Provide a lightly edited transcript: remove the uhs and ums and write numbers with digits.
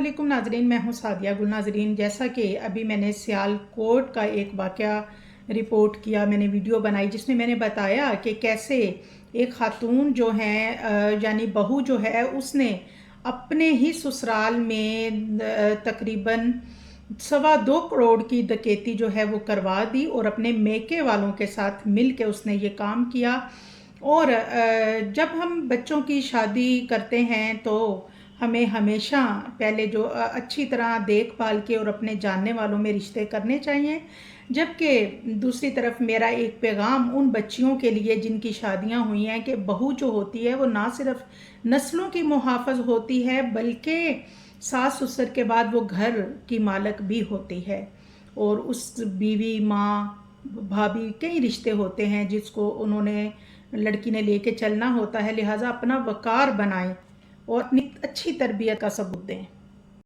अस्सलामुअलैकुम नाजरीन, मैं हूँ सादिया गुल। नाजरीन, जैसा कि अभी मैंने सियालकोट का एक वाक़या रिपोर्ट किया, मैंने वीडियो बनाई जिसमें मैंने बताया कि कैसे एक खातून जो है यानी बहू जो है उसने अपने ही ससुराल में तकरीबन 2.25 करोड़ की डकैती जो है वो करवा दी और अपने मेके वालों के साथ मिल के उसने ये काम किया। और जब हम बच्चों की शादी करते हैं तो हमें हमेशा पहले जो अच्छी तरह देखभाल के और अपने जानने वालों में रिश्ते करने चाहिए। जबकि दूसरी तरफ मेरा एक पैगाम उन बच्चियों के लिए जिनकी शादियां हुई हैं कि बहू जो होती है वो ना सिर्फ नस्लों की मुहाफ़िज़ होती है बल्कि सास ससुर के बाद वो घर की मालक भी होती है। और उस बीवी, माँ, भाभी कई रिश्ते होते हैं जिसको उन्होंने लड़की ने लेके चलना होता है। लिहाजा अपना वक़ार बनाएं और अपनी अच्छी तरबियत का सबूत दें।